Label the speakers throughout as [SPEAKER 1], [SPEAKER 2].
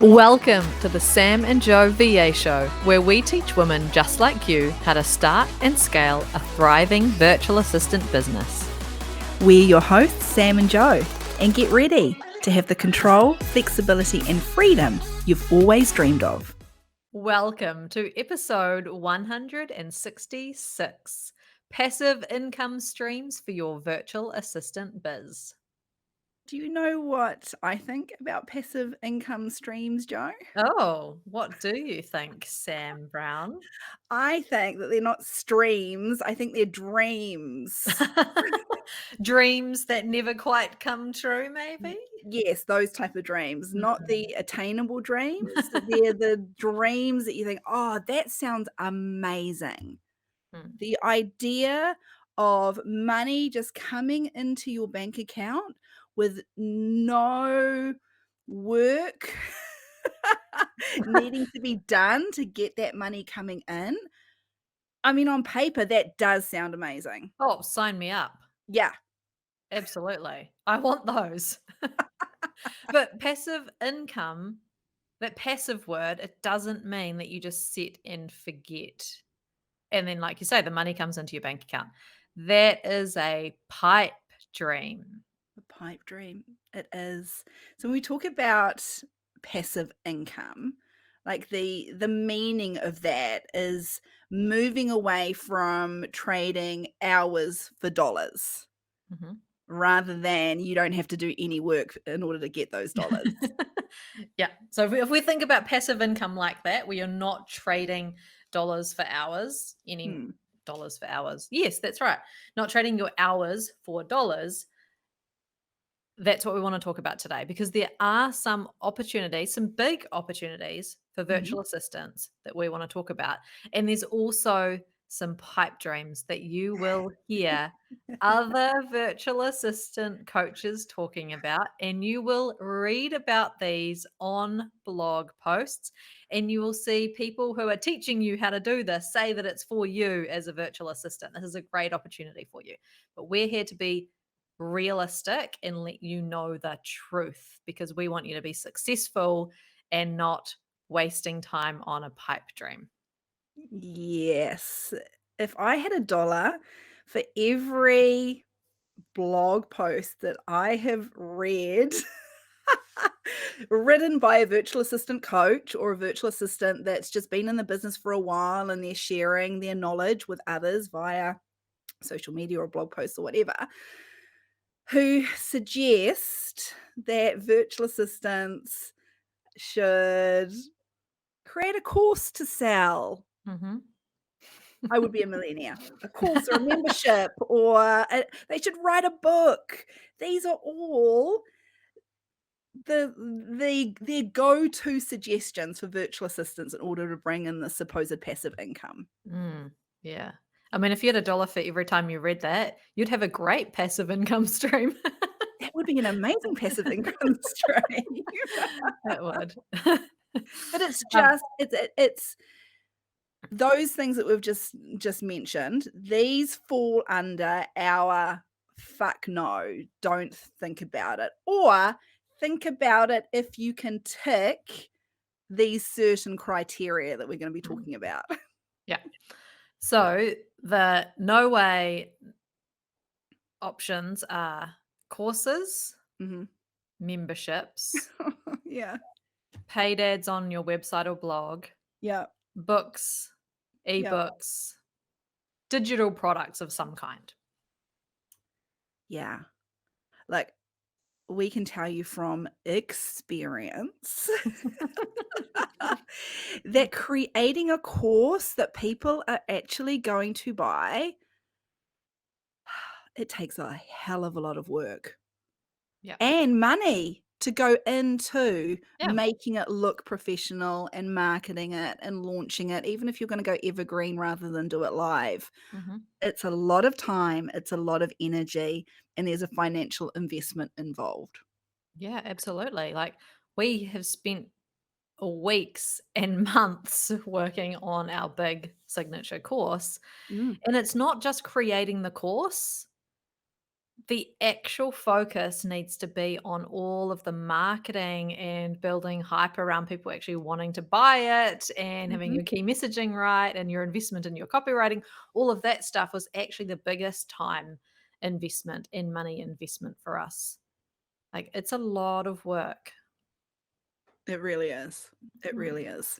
[SPEAKER 1] Welcome to the Sam and Joe VA Show, where we teach women just like you how to start and scale a thriving virtual assistant business.
[SPEAKER 2] We're your hosts, Sam and Joe, and get ready to have the control, flexibility, and freedom you've always dreamed of.
[SPEAKER 1] Welcome to episode 166, Passive Income Streams for Your Virtual Assistant Biz.
[SPEAKER 2] Do you know what I think about passive income streams, Joe?
[SPEAKER 1] Oh, what do you think, Sam Brown?
[SPEAKER 2] I think that they're not streams, I think they're dreams.
[SPEAKER 1] Dreams that never quite come true, maybe?
[SPEAKER 2] Yes, those type of dreams, not the attainable dreams. They're the dreams that you think, oh, that sounds amazing.
[SPEAKER 1] Mm.
[SPEAKER 2] The idea of money just coming into your bank account with no work needing to be done to get that money coming in. I mean, on paper, that does sound amazing.
[SPEAKER 1] Oh, sign me up.
[SPEAKER 2] Yeah.
[SPEAKER 1] Absolutely. I want those. But passive income, that passive word, it doesn't mean that you just sit and forget. And then, like you say, the money comes into your bank account. That is a pipe dream.
[SPEAKER 2] The pipe dream. It is. So when we talk about passive income, like the meaning of that is moving away from trading hours for dollars
[SPEAKER 1] Mhm.
[SPEAKER 2] rather than you don't have to do any work in order to get those dollars.
[SPEAKER 1] Yeah. So if we think about passive income like that, where you're not trading dollars for hours, any
[SPEAKER 2] Hmm.
[SPEAKER 1] dollars for hours. Yes, that's right. Not trading your hours for dollars. That's what we want to talk about today because there are some opportunities, some big opportunities for
[SPEAKER 2] Mhm.
[SPEAKER 1] virtual assistants that we want to talk about. And there's also some pipe dreams that you will hear other virtual assistant coaches talking about. And you will read about these on blog posts. And you will see people who are teaching you how to do this say that it's for you as a virtual assistant. This is a great opportunity for you. But we're here to be realistic and let you know the truth because we want you to be successful and not wasting time on a pipe dream.
[SPEAKER 2] Yes. If I had $1 for every blog post that I have read written by a virtual assistant coach or a virtual assistant that's just been in the business for a while and they're sharing their knowledge with others via social media or blog posts or whatever, who suggest that virtual assistants should create a course to sell.
[SPEAKER 1] Mm-hmm.
[SPEAKER 2] I would be a millionaire. A course or a membership or they should write a book. These are all their go-to suggestions for virtual assistants in order to bring in the supposed passive income.
[SPEAKER 1] Yeah. I mean, if you had $1 for every time you read that, you'd have a great passive income stream.
[SPEAKER 2] That would be an amazing passive income stream.
[SPEAKER 1] It would.
[SPEAKER 2] But it's
[SPEAKER 1] Um,
[SPEAKER 2] just it's those things that we've just mentioned, these fall under our "fuck no, don't think about it," or think about it if you can tick these certain criteria that we're gonna be talking about.
[SPEAKER 1] yeah. So the no way options are courses,
[SPEAKER 2] Mhm.
[SPEAKER 1] memberships,
[SPEAKER 2] Yeah.
[SPEAKER 1] paid ads on your website or blog,
[SPEAKER 2] Yeah.
[SPEAKER 1] books,
[SPEAKER 2] Yeah.
[SPEAKER 1] ebooks, digital products of some kind.
[SPEAKER 2] Yeah. Like, we can tell you from experience that creating a course that people are actually going to buy, it takes a hell of a lot of work
[SPEAKER 1] Yeah.
[SPEAKER 2] and money to go into
[SPEAKER 1] Yeah.
[SPEAKER 2] making it look professional and marketing it and launching it, even if you're gonna go evergreen rather than do it live.
[SPEAKER 1] Mhm.
[SPEAKER 2] It's a lot of time, it's a lot of energy, and there's a financial investment involved.
[SPEAKER 1] Yeah, absolutely. Like we have spent weeks and months working on our big signature course.
[SPEAKER 2] Mm.
[SPEAKER 1] And it's not just creating the course. The actual focus needs to be on all of the marketing and building hype around people actually wanting to buy it and having
[SPEAKER 2] Mhm.
[SPEAKER 1] your key messaging right and your investment in your copywriting. All of that stuff was actually the biggest time investment and money investment for us. Like, it's a lot of work.
[SPEAKER 2] It really is. It
[SPEAKER 1] Mm.
[SPEAKER 2] really is.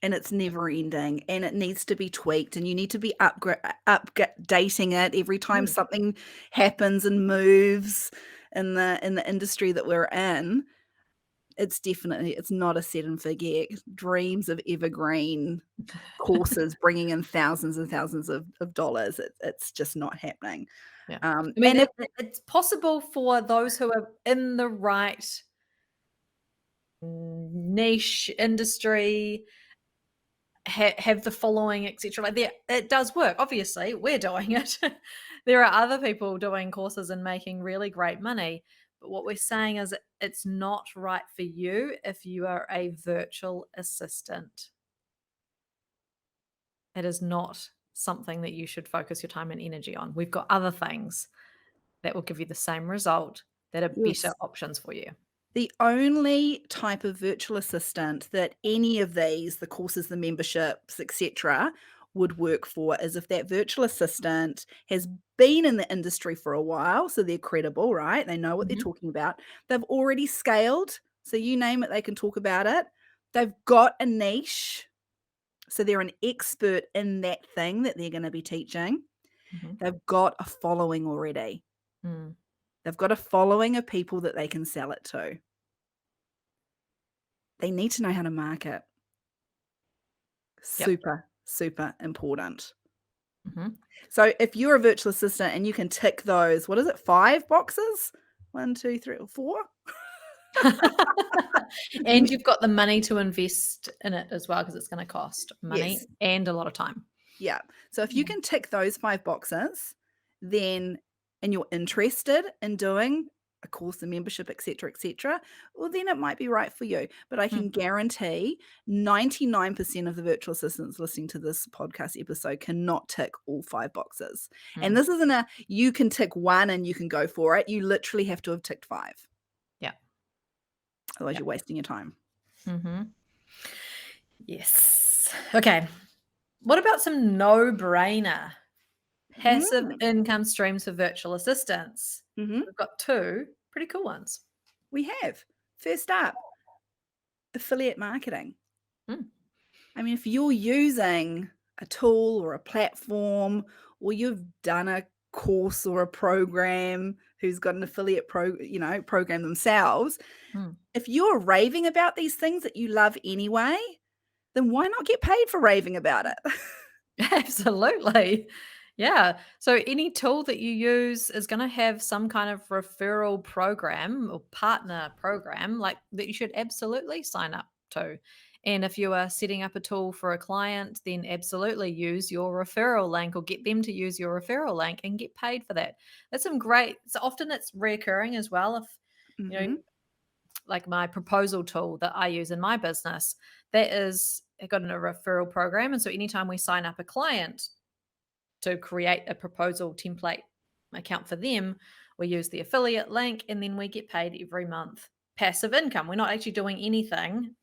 [SPEAKER 2] And it's never ending, and it needs to be tweaked, and you need to be updating it every time
[SPEAKER 1] Mm.
[SPEAKER 2] something happens and moves in the industry that we're in. It's not a set and forget. Dreams of evergreen courses bringing in thousands and thousands of dollars. It's just not happening.
[SPEAKER 1] Yeah. I mean,
[SPEAKER 2] And if
[SPEAKER 1] it's possible for those who are in the right niche industry, have the following, etc. Like, there, it does work. Obviously, we're doing it. There are other people doing courses and making really great money. But what we're saying is it's not right for you if you are a virtual assistant. It is not something that you should focus your time and energy on. We've got other things that will give you the same result that are better
[SPEAKER 2] yes.
[SPEAKER 1] options for you.
[SPEAKER 2] The only type of virtual assistant that any of these, the courses, the memberships, etc., would work for is if that virtual assistant has been in the industry for a while, so they're credible, right? They know what they're
[SPEAKER 1] Mhm,
[SPEAKER 2] talking about. They've already scaled, so you name it, they can talk about it. They've got a niche, so they're an expert in that thing that they're going to be teaching.
[SPEAKER 1] mhm,
[SPEAKER 2] They've got a following already.
[SPEAKER 1] mm.
[SPEAKER 2] They've got a following of people that they can sell it to. They need to know how to market.
[SPEAKER 1] Yep.
[SPEAKER 2] Super, super important.
[SPEAKER 1] Mhm.
[SPEAKER 2] So if you're a virtual assistant and you can tick those, what is it, 5 boxes? 1, 2, 3, or 4?
[SPEAKER 1] And you've got the money to invest in it as well because it's gonna cost money
[SPEAKER 2] Yes.
[SPEAKER 1] and a lot of time.
[SPEAKER 2] Yeah. So if you
[SPEAKER 1] Mm,
[SPEAKER 2] can tick those 5 boxes, then and you're interested in doing a course, a membership, et cetera, well, then it might be right for you. But I
[SPEAKER 1] mm,
[SPEAKER 2] can guarantee 99% of the virtual assistants listening to this podcast episode cannot tick all 5 boxes. And
[SPEAKER 1] mm.
[SPEAKER 2] this isn't a you can tick 1 and you can go for it. You literally have to have ticked 5.
[SPEAKER 1] Yeah,
[SPEAKER 2] Otherwise,
[SPEAKER 1] yeah.
[SPEAKER 2] you're wasting your time.
[SPEAKER 1] Mhm. Yes. Okay. What about some no-brainer passive
[SPEAKER 2] Mm,
[SPEAKER 1] income streams for virtual assistants?
[SPEAKER 2] mhm.
[SPEAKER 1] We've got 2 pretty cool ones.
[SPEAKER 2] We have. First up, affiliate marketing.
[SPEAKER 1] Mm,
[SPEAKER 2] I mean, if you're using a tool or a platform, or you've done a course or a program who's got an affiliate program themselves,
[SPEAKER 1] mm.
[SPEAKER 2] if you're raving about these things that you love anyway, then why not get paid for raving about it?
[SPEAKER 1] Absolutely. Yeah. So any tool that you use is going to have some kind of referral program or partner program like that you should absolutely sign up to. And if you are setting up a tool for a client, then absolutely use your referral link or get them to use your referral link and get paid for that. That's some great. So often it's reoccurring as well. If you know,
[SPEAKER 2] Mhm.
[SPEAKER 1] like my proposal tool that I use in my business, that is got a referral program. And so anytime we sign up a client to create a proposal template account for them, we use the affiliate link and then we get paid every month. Passive income. We're not actually doing anything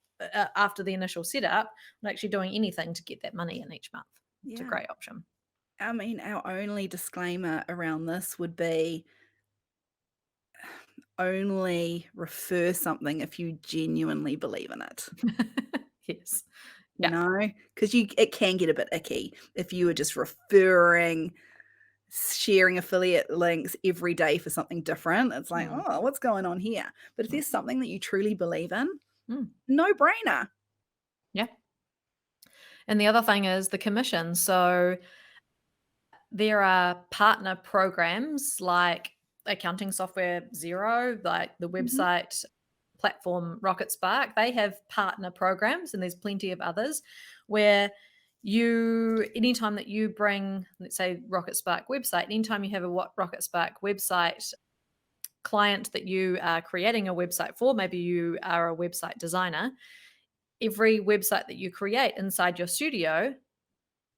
[SPEAKER 1] after the initial setup. We're not actually doing anything to get that money in each month. It's a
[SPEAKER 2] Yeah.
[SPEAKER 1] great option.
[SPEAKER 2] I mean, our only disclaimer around this would be only refer something if you genuinely believe in it.
[SPEAKER 1] Yes.
[SPEAKER 2] You
[SPEAKER 1] Yeah.
[SPEAKER 2] know, because you it can get a bit icky if you were just referring, sharing affiliate links every day for something different. It's like,
[SPEAKER 1] Mm,
[SPEAKER 2] "Oh, what's going on here?" But if
[SPEAKER 1] mm,
[SPEAKER 2] there's something that you truly believe in,
[SPEAKER 1] mm.
[SPEAKER 2] no-brainer.
[SPEAKER 1] Yeah. And the other thing is the commission. So there are partner programs like accounting software Zero, like the
[SPEAKER 2] Mhm,
[SPEAKER 1] website platform Rocket Spark. They have partner programs, and there's plenty of others where anytime that you bring, let's say, Rocket Spark website, anytime you have a Rocket Spark website client that you are creating a website for, maybe you are a website designer, every website that you create inside your studio,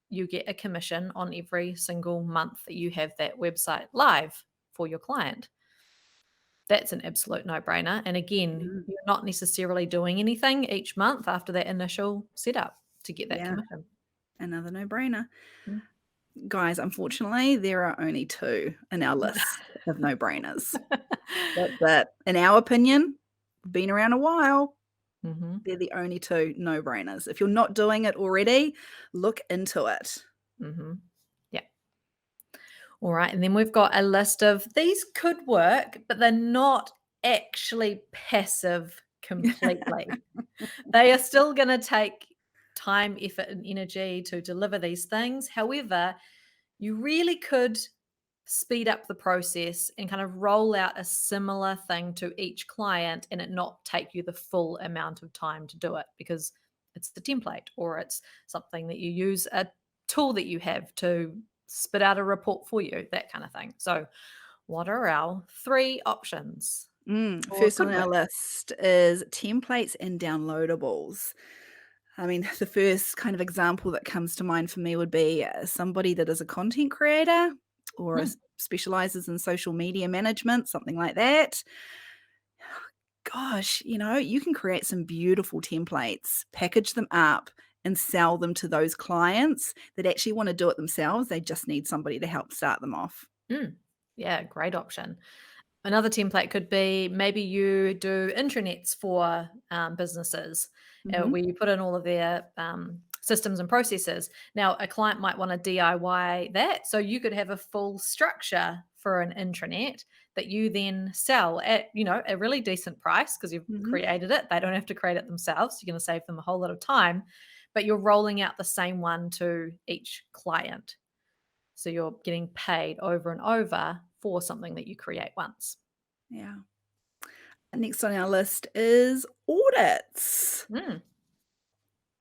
[SPEAKER 1] you get a commission on every single month that you have that website live. for your client. That's an absolute no-brainer, and again,
[SPEAKER 2] Mm,
[SPEAKER 1] you're not necessarily doing anything each month after that initial setup to get that
[SPEAKER 2] yeah,
[SPEAKER 1] commission.
[SPEAKER 2] another no-brainer.
[SPEAKER 1] Mm.
[SPEAKER 2] Guys, unfortunately, there are only 2 in our list of no-brainers. That's it. In our opinion, been around a while,
[SPEAKER 1] Mhm,
[SPEAKER 2] they're the only 2 no-brainers. If you're not doing it already, look into it.
[SPEAKER 1] mhm. Yeah. Alright, and then we've got a list of these could work, but they're not actually passive completely. They are still gonna take time, effort, and energy to deliver these things. However, you really could speed up the process and kind of roll out a similar thing to each client and it not take you the full amount of time to do it because it's the template or it's something that you use a tool that you have to spit out a report for you, that kind of thing. So, what are our 3 options or
[SPEAKER 2] First on
[SPEAKER 1] could
[SPEAKER 2] our
[SPEAKER 1] work?
[SPEAKER 2] list is templates and downloadables. I mean, the first kind of example that comes to mind for me would be, somebody that is a content creator or
[SPEAKER 1] Mm,
[SPEAKER 2] specializes in social media management, something like that. Gosh, you can create some beautiful templates, package them up, and sell them to those clients that actually wanna do it themselves. They just need somebody to help start them off.
[SPEAKER 1] mm. Yeah, great option. Another template could be maybe you do intranets for businesses
[SPEAKER 2] Mhm,
[SPEAKER 1] where you put in all of their systems and processes. Now, a client might want to DIY that. So you could have a full structure for an intranet that you then sell at, a really decent price because you've
[SPEAKER 2] mhm.
[SPEAKER 1] created it. They don't have to create it themselves. You're going to save them a whole lot of time, but you're rolling out the same one to each client. So you're getting paid over and over for something that you create once.
[SPEAKER 2] Yeah. Next on our list is audits.
[SPEAKER 1] Mm,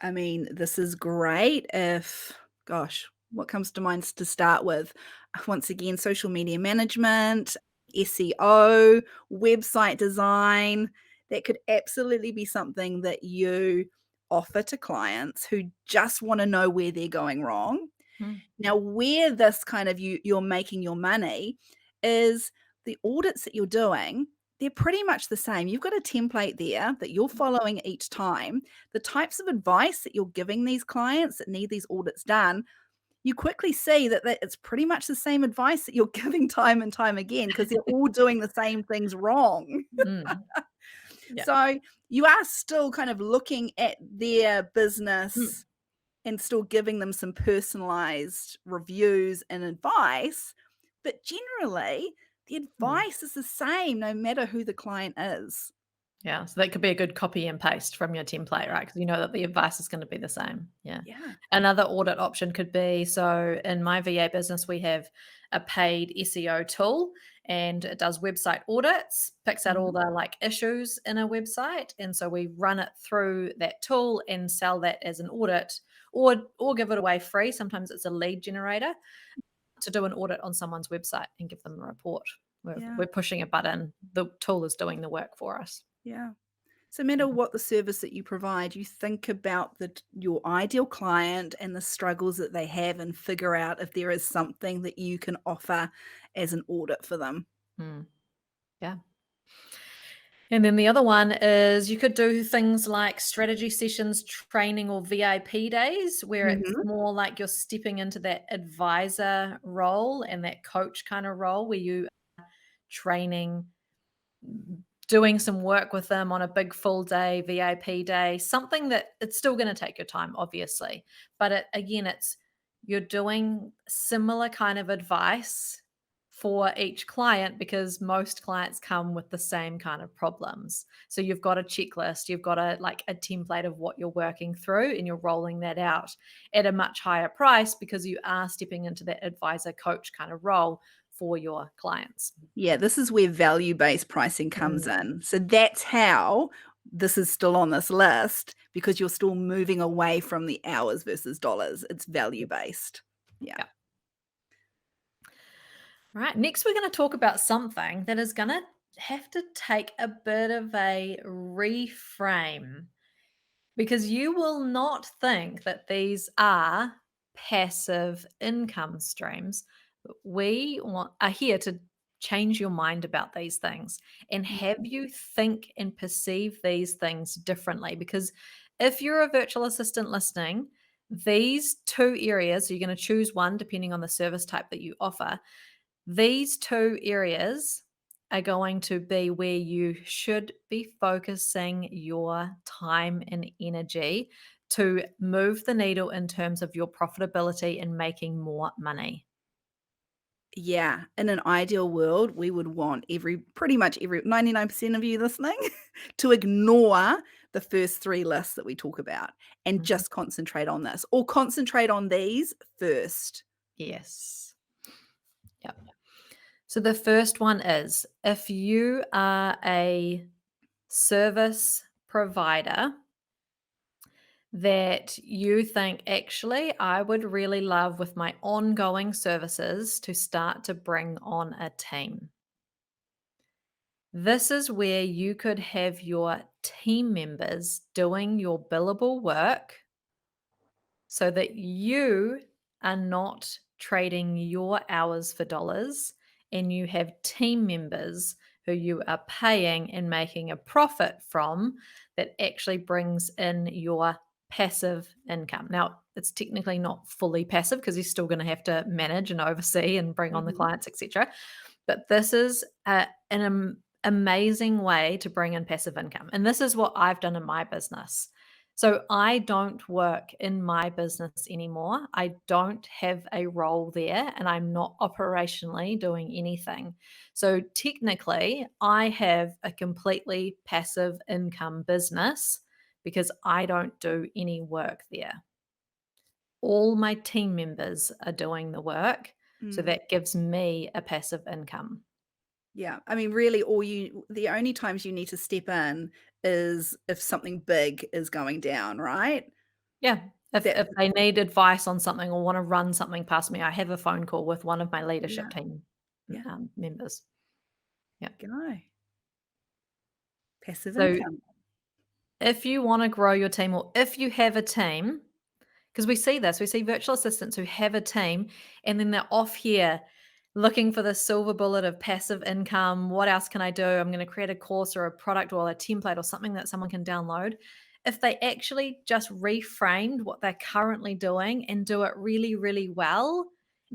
[SPEAKER 2] I mean, this is great if gosh, what comes to mind to start with? Once again, social media management, SEO, website design, that could absolutely be something that you offer to clients who just wanna know where they're going wrong.
[SPEAKER 1] mm,
[SPEAKER 2] Now, where this kind of you're making your money is the audits that you're doing, they're pretty much the same. You've got a template there that you're following each time. The types of advice that you're giving these clients that need these audits done, you quickly see that it's pretty much the same advice that you're giving time and time again because they're all doing the same things wrong.
[SPEAKER 1] mm. Yeah.
[SPEAKER 2] So you are still kind of looking at their
[SPEAKER 1] Mm,
[SPEAKER 2] business and still giving them some personalized reviews and advice, but generally, the
[SPEAKER 1] mm.
[SPEAKER 2] advice is the same no matter who the client is.
[SPEAKER 1] Yeah, so that could be a good copy and paste from your template, right? Because you know that the advice is gonna be the same. Yeah.
[SPEAKER 2] Yeah.
[SPEAKER 1] Another audit option could be so in my VA business, we have a paid SEO tool and it does website audits, picks out all
[SPEAKER 2] Mhm.
[SPEAKER 1] the like issues in a website. And so we run it through that tool and sell that as an audit or give it away free. Sometimes it's a lead generator to do an audit on someone's website and give them a report. We're,
[SPEAKER 2] Yeah,
[SPEAKER 1] we're pushing a button. The tool is doing the work for us.
[SPEAKER 2] yeah. So, no matter what the service that you provide, you think about your ideal client and the struggles that they have and figure out if there is something that you can offer as an audit for them.
[SPEAKER 1] Mm, yeah. And then the other one is you could do things like strategy sessions, training, or VIP days, where it's
[SPEAKER 2] Mhm.
[SPEAKER 1] more like you're stepping into that advisor role and that coach kind of role where you training, doing some work with them on a big full day, VIP day, something that it's still going to take your time, obviously. But again, it's you're doing similar kind of advice for each client because most clients come with the same kind of problems. So you've got a checklist, you've got a template of what you're working through and you're rolling that out at a much higher price because you are stepping into that advisor coach kind of role for your clients.
[SPEAKER 2] Yeah, this is where value-based pricing comes
[SPEAKER 1] Mm,
[SPEAKER 2] in. So that's how this is still on this list because you're still moving away from the hours versus dollars. It's value-based. Yeah.
[SPEAKER 1] yeah. Right. Next, we're going to talk about something that is going to have to take a bit of a reframe because you will not think that these are passive income streams. But we are here to change your mind about these things and have
[SPEAKER 2] Mhm.
[SPEAKER 1] you think and perceive these things differently. Because if you're a virtual assistant listening, these two areas, you're going to choose one depending on the service type that you offer. These two areas are going to be where you should be focusing your time and energy to move the needle in terms of your profitability and making more money.
[SPEAKER 2] Yeah, in an ideal world, we would want pretty much every 99% of you listening to ignore the first 3 lists that we talk about and
[SPEAKER 1] Mhm.
[SPEAKER 2] just concentrate on this, or concentrate on these first.
[SPEAKER 1] Yes. Yep. So the first one is if you are a service provider that you think, actually, I would really love with my ongoing services to start to bring on a team. This is where you could have your team members doing your billable work so that you are not trading your hours for dollars and you have team members who you are paying and making a profit from that actually brings in your passive income. Now, it's technically not fully passive because you're still going to have to manage and oversee and bring on the
[SPEAKER 2] Mhm,
[SPEAKER 1] clients, etc. But this is an amazing way to bring in passive income. And this is what I've done in my business. So I don't work in my business anymore. I don't have a role there and I'm not operationally doing anything. So technically, I have a completely passive income business because I don't do any work there. All my team members are doing the work. So
[SPEAKER 2] mm.
[SPEAKER 1] that gives me a passive income.
[SPEAKER 2] Yeah, I mean, really, the only times you need to step in is if something big is going down, right?
[SPEAKER 1] Yeah. If
[SPEAKER 2] That's
[SPEAKER 1] if they need advice on something or wanna run something past me, I have a phone call with one of my leadership
[SPEAKER 2] yeah,
[SPEAKER 1] team,
[SPEAKER 2] yeah,
[SPEAKER 1] members. Yeah.
[SPEAKER 2] go. Passive
[SPEAKER 1] So
[SPEAKER 2] income.
[SPEAKER 1] if you wanna grow your team or if you have a team, because we see this, we see virtual assistants who have a team and then they're off here looking for the silver bullet of passive income. What else can I do? I'm going to create a course or a product or a template or something that someone can download. If they actually just reframed what they're currently doing and do it really, really well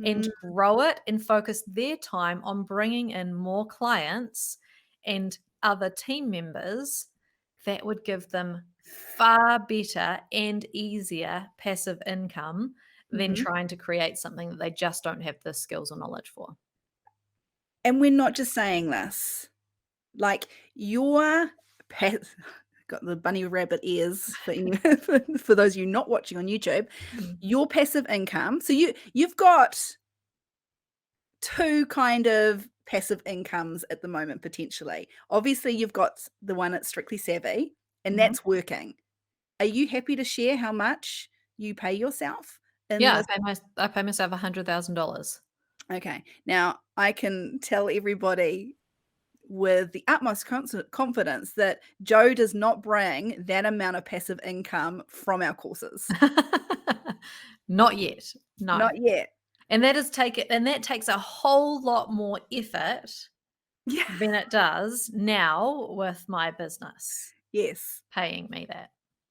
[SPEAKER 1] and
[SPEAKER 2] Mm,
[SPEAKER 1] grow it and focus their time on bringing in more clients and other team members, that would give them far better and easier passive income than
[SPEAKER 2] mhm.
[SPEAKER 1] trying to create something that they just don't have the skills or knowledge for.
[SPEAKER 2] And we're not just saying this. Like, your pass got the bunny rabbit ears for any for those of you not watching on YouTube.
[SPEAKER 1] Mm.
[SPEAKER 2] Your passive income, so you've got 2 kind of passive incomes at the moment, potentially. Obviously, you've got the one at Strictly Savvy, and
[SPEAKER 1] Mhm.
[SPEAKER 2] that's working. Are you happy to share how much you pay yourself in
[SPEAKER 1] Yeah,
[SPEAKER 2] this?
[SPEAKER 1] I pay myself $100,000.
[SPEAKER 2] Okay. Now, I can tell everybody with the utmost confidence that Joe does not bring that amount of passive income from our courses.
[SPEAKER 1] Not yet, no.
[SPEAKER 2] Not yet.
[SPEAKER 1] And that takes a whole lot more effort
[SPEAKER 2] Yeah.
[SPEAKER 1] than it does now with my business
[SPEAKER 2] Yes.
[SPEAKER 1] paying me that.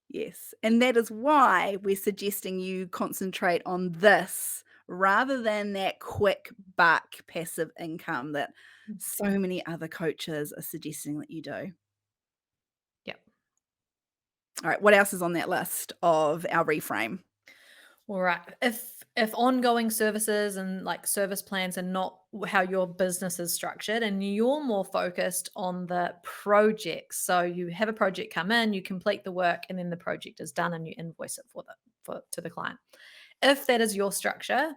[SPEAKER 2] Yes. And that is why we're suggesting you concentrate on this rather than that quick buck passive income that
[SPEAKER 1] Mm.
[SPEAKER 2] so many other coaches are suggesting that you do.
[SPEAKER 1] Yep.
[SPEAKER 2] All right. What else is on that list of our reframe?
[SPEAKER 1] All right. If ongoing services and like service plans are not how your business is structured and you're more focused on the projects. So you have a project come in, you complete the work and then the project is done and you invoice it for to the client. If that is your structure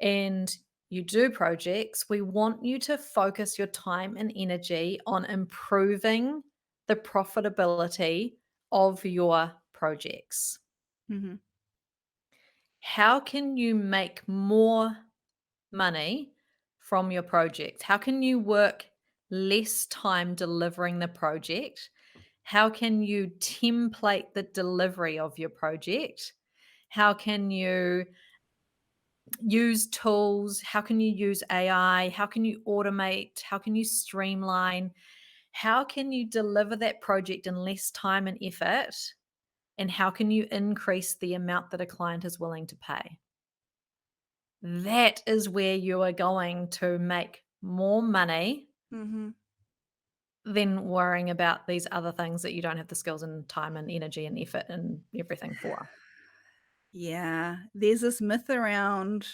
[SPEAKER 1] and you do projects, we want you to focus your time and energy on improving the profitability of your projects.
[SPEAKER 2] Mhm.
[SPEAKER 1] How can you make more money from your project? How can you work less time delivering the project? How can you template the delivery of your project? How can you use tools? How can you use AI? How can you automate? How can you streamline? How can you deliver that project in less time and effort? And how can you increase the amount that a client is willing to pay? That is where you are going to make more money
[SPEAKER 2] Mhm.
[SPEAKER 1] than worrying about these other things that you don't have the skills and time and energy and effort and everything for.
[SPEAKER 2] Yeah, there's this myth around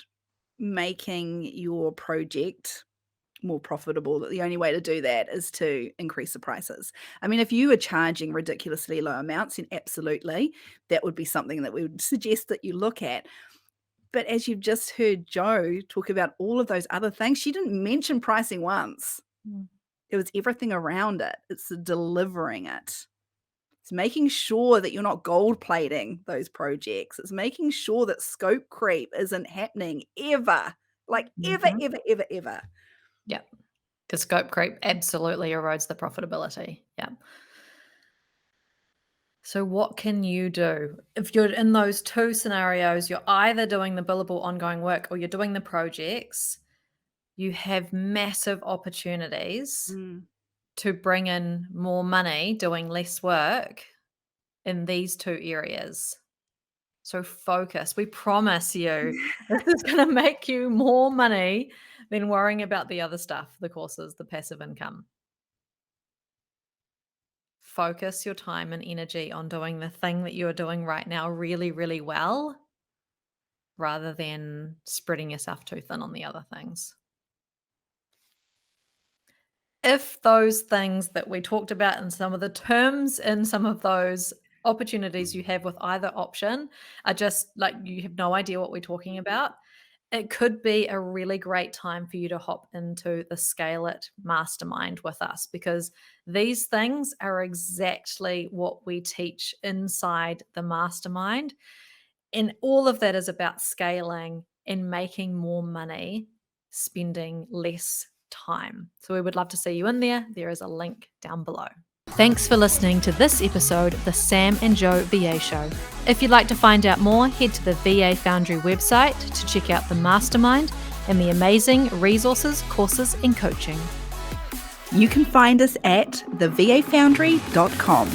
[SPEAKER 2] making your project more profitable, that the only way to do that is to increase the prices. I mean, if you were charging ridiculously low amounts, then absolutely, that would be something that we would suggest that you look at. But as you've just heard Jo talk about all of those other things, she didn't mention pricing once.
[SPEAKER 1] Mm.
[SPEAKER 2] It was everything around it. It's the delivering it. It's making sure that you're not gold plating those projects. It's making sure that scope creep isn't happening ever. Like ever,
[SPEAKER 1] Mhm.
[SPEAKER 2] ever, ever, ever.
[SPEAKER 1] Yep. The scope creep absolutely erodes the profitability. Yeah. So what can you do? If you're in those two scenarios, you're either doing the billable ongoing work or you're doing the projects, you have massive opportunities
[SPEAKER 2] Mm.
[SPEAKER 1] to bring in more money doing less work in these two areas. So focus. We promise you this is going to make you more money than worrying about the other stuff, the courses, the passive income. Focus your time and energy on doing the thing that you're doing right now really, really well rather than spreading yourself too thin on the other things. If those things that we talked about and some of the terms in some of those opportunities you have with either option are just like you have no idea what we're talking about, it could be a really great time for you to hop into the Scale It Mastermind with us because these things are exactly what we teach inside the mastermind. And all of that is about scaling and making more money, spending less time. So we would love to see you in there. There is a link down below. Thanks for listening to this episode of the Sam and Joe VA Show. If you'd like to find out more, head to the VA Foundry website to check out the mastermind and the amazing resources, courses, and coaching.
[SPEAKER 2] You can find us at thevafoundry.com.